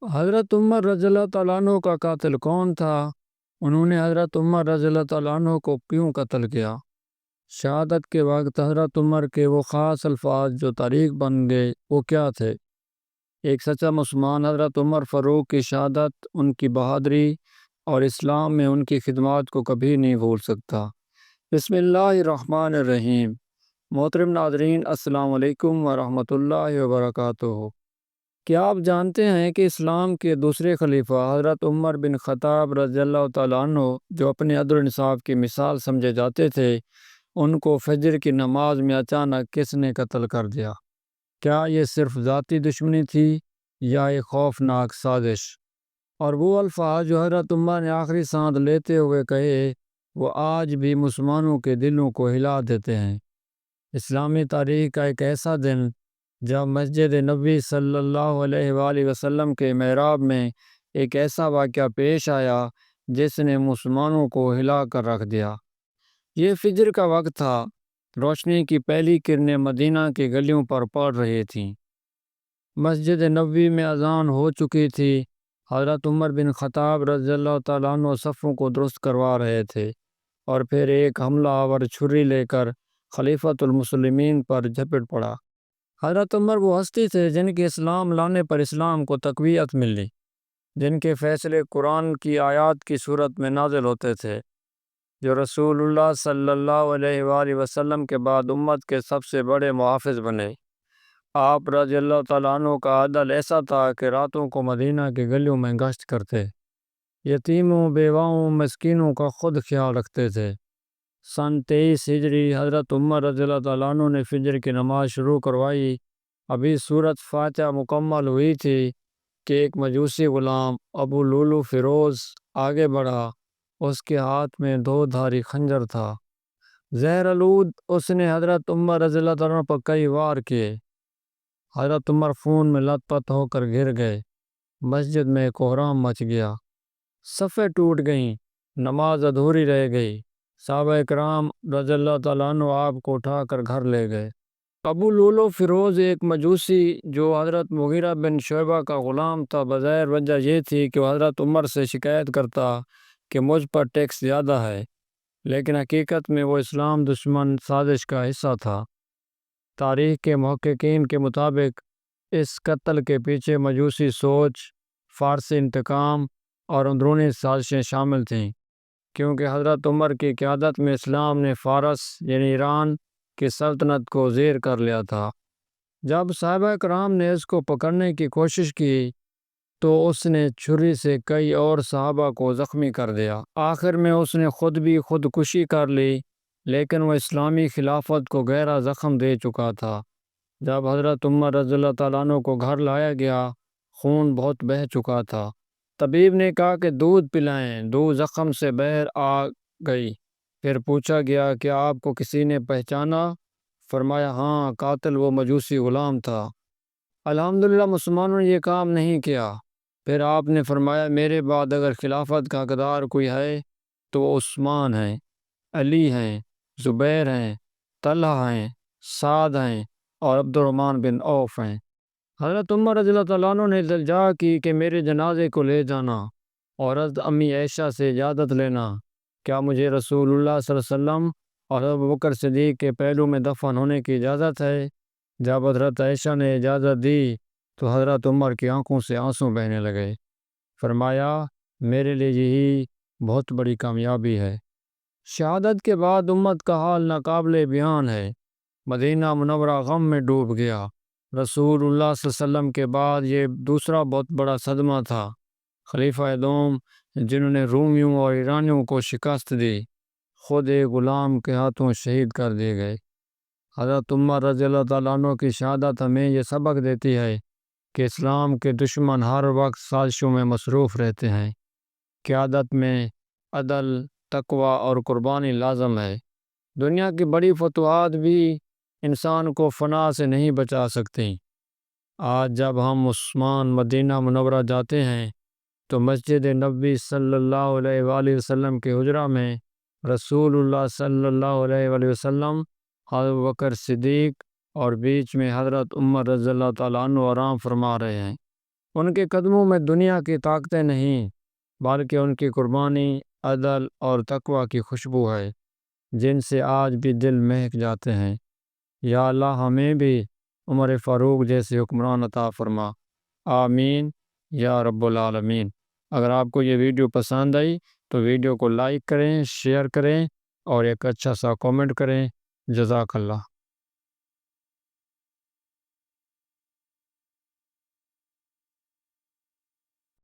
حضرت عمر رضی اللہ تعالیٰ عنہ کا قاتل کون تھا؟ انہوں نے حضرت عمر رضی اللہ تعالیٰ عنہ کو کیوں قتل کیا؟ شہادت کے وقت حضرت عمر کے وہ خاص الفاظ جو تاریخ بن گئے وہ کیا تھے؟ ایک سچا مسلمان حضرت عمر فاروق کی شہادت، ان کی بہادری اور اسلام میں ان کی خدمات کو کبھی نہیں بھول سکتا۔ بسم اللہ الرحمن الرحیم۔ محترم ناظرین، السلام علیکم ورحمۃ اللہ وبرکاتہ۔ کیا آپ جانتے ہیں کہ اسلام کے دوسرے خلیفہ حضرت عمر بن خطاب رضی اللہ تعالیٰ عنہ، جو اپنے عدل و انصاف کی مثال سمجھے جاتے تھے، ان کو فجر کی نماز میں اچانک کس نے قتل کر دیا؟ کیا یہ صرف ذاتی دشمنی تھی یا ایک خوفناک سازش؟ اور وہ الفاظ جو حضرت عمر نے آخری سانس لیتے ہوئے کہے، وہ آج بھی مسلمانوں کے دلوں کو ہلا دیتے ہیں۔ اسلامی تاریخ کا ایک ایسا دن جب مسجد نبوی صلی اللہ علیہ وآلہ وسلم کے محراب میں ایک ایسا واقعہ پیش آیا جس نے مسلمانوں کو ہلا کر رکھ دیا۔ یہ فجر کا وقت تھا۔ روشنی کی پہلی کرنیں مدینہ کی گلیوں پر پڑ رہی تھیں۔ مسجد نبوی میں اذان ہو چکی تھی۔ حضرت عمر بن خطاب رضی اللہ تعالیٰ عنہ صفوں کو درست کروا رہے تھے، اور پھر ایک حملہ آور چھری لے کر خلیفۃ المسلمین پر جھپٹ پڑا۔ حضرت عمر وہ ہستی تھے جن کے اسلام لانے پر اسلام کو تقویت ملی، جن کے فیصلے قرآن کی آیات کی صورت میں نازل ہوتے تھے، جو رسول اللہ صلی اللہ علیہ وآلہ وسلم کے بعد امت کے سب سے بڑے محافظ بنے۔ آپ رضی اللہ تعالیٰ عنہ کا عدل ایسا تھا کہ راتوں کو مدینہ کی گلیوں میں گشت کرتے، یتیموں، بیواؤں، مسکینوں کا خود خیال رکھتے تھے۔ سن 23 ہجری حضرت عمر رضی اللہ تعالیٰ عنہ نے فجر کی نماز شروع کروائی۔ ابھی سورۃ فاتحہ مکمل ہوئی تھی کہ ایک مجوسی غلام ابو لولو فیروز آگے بڑھا۔ اس کے ہاتھ میں 2 دھاری خنجر تھا، زہر آلود۔ اس نے حضرت عمر رضی اللہ تعالیٰ عنہ پر کئی وار کیے۔ حضرت عمر خون میں لت پت ہو کر گر گئے۔ مسجد میں کوہرام مچ گیا، صفیں ٹوٹ گئیں، نماز ادھوری رہ گئی۔ صحابہ کرام رضی اللہ تعالیٰ عنہ آپ کو اٹھا کر گھر لے گئے۔ ابو لولو فیروز ایک مجوسی جو حضرت مغیرہ بن شعبہ کا غلام تھا، بظاہر وجہ یہ تھی کہ وہ حضرت عمر سے شکایت کرتا کہ مجھ پر ٹیکس زیادہ ہے، لیکن حقیقت میں وہ اسلام دشمن سازش کا حصہ تھا۔ تاریخ کے محققین کے مطابق اس قتل کے پیچھے مجوسی سوچ، فارسی انتقام اور اندرونی سازشیں شامل تھیں، کیونکہ حضرت عمر کی قیادت میں اسلام نے فارس یعنی ایران کی سلطنت کو زیر کر لیا تھا۔ جب صحابہ کرام نے اس کو پکڑنے کی کوشش کی تو اس نے چھری سے کئی اور صحابہ کو زخمی کر دیا۔ آخر میں اس نے خود بھی خودکشی کر لی، لیکن وہ اسلامی خلافت کو گہرا زخم دے چکا تھا۔ جب حضرت عمر رضی اللہ تعالیٰ عنہ کو گھر لایا گیا، خون بہت بہہ چکا تھا۔ طبیب نے کہا کہ دودھ پلائیں۔ دودھ زخم سے باہر آ گئی۔ پھر پوچھا گیا کہ آپ کو کسی نے پہچانا؟ فرمایا ہاں، قاتل وہ مجوسی غلام تھا۔ الحمدللہ مسلمانوں نے یہ کام نہیں کیا۔ پھر آپ نے فرمایا میرے بعد اگر خلافت کا حقدار کوئی ہے تو وہ عثمان ہیں، علی ہیں، زبیر ہیں، طلحہ ہیں، سعد ہیں اور عبد الرحمن بن عوف ہیں۔ حضرت عمر رضی اللہ تعالیٰ عنہ نے التجا کی کہ میرے جنازے کو لے جانا اور حضرت امی عائشہ سے اجازت لینا۔ کیا مجھے رسول اللہ صلی اللہ علیہ وسلم اور ابو بکر صدیق کے پہلو میں دفن ہونے کی اجازت ہے؟ جب حضرت عائشہ نے اجازت دی تو حضرت عمر کی آنکھوں سے آنسو بہنے لگے۔ فرمایا میرے لیے یہی بہت بڑی کامیابی ہے۔ شہادت کے بعد امت کا حال ناقابل بیان ہے۔ مدینہ منورہ غم میں ڈوب گیا۔ رسول اللہ صلی اللہ علیہ وسلم کے بعد یہ دوسرا بہت بڑا صدمہ تھا۔ خلیفہ دوم جنہوں نے رومیوں اور ایرانیوں کو شکست دی، خود ایک غلام کے ہاتھوں شہید کر دیے گئے۔ حضرت عمر رضی اللہ تعالیٰ عنہ کی شہادت ہمیں یہ سبق دیتی ہے کہ اسلام کے دشمن ہر وقت سازشوں میں مصروف رہتے ہیں۔ قیادت میں عدل، تقوی اور قربانی لازم ہے۔ دنیا کی بڑی فتوحات بھی انسان کو فنا سے نہیں بچا سکتی۔ آج جب ہم عثمان مدینہ منورہ جاتے ہیں تو مسجد نبوی صلی اللہ علیہ وآلہ وسلم کے حجرہ میں رسول اللہ صلی اللہ علیہ وآلہ وسلم، حضرت بکر صدیق اور بیچ میں حضرت عمر رضی اللہ تعالیٰ عنہ آرام فرما رہے ہیں۔ ان کے قدموں میں دنیا کی طاقتیں نہیں بلکہ ان کی قربانی، عدل اور تقوی کی خوشبو ہے، جن سے آج بھی دل مہک جاتے ہیں۔ یا اللہ ہمیں بھی عمر فاروق جیسے حکمران عطا فرما، آمین یا رب العالمین۔ اگر آپ کو یہ ویڈیو پسند آئی تو ویڈیو کو لائک کریں، شیئر کریں اور ایک اچھا سا کامنٹ کریں۔ جزاک اللہ۔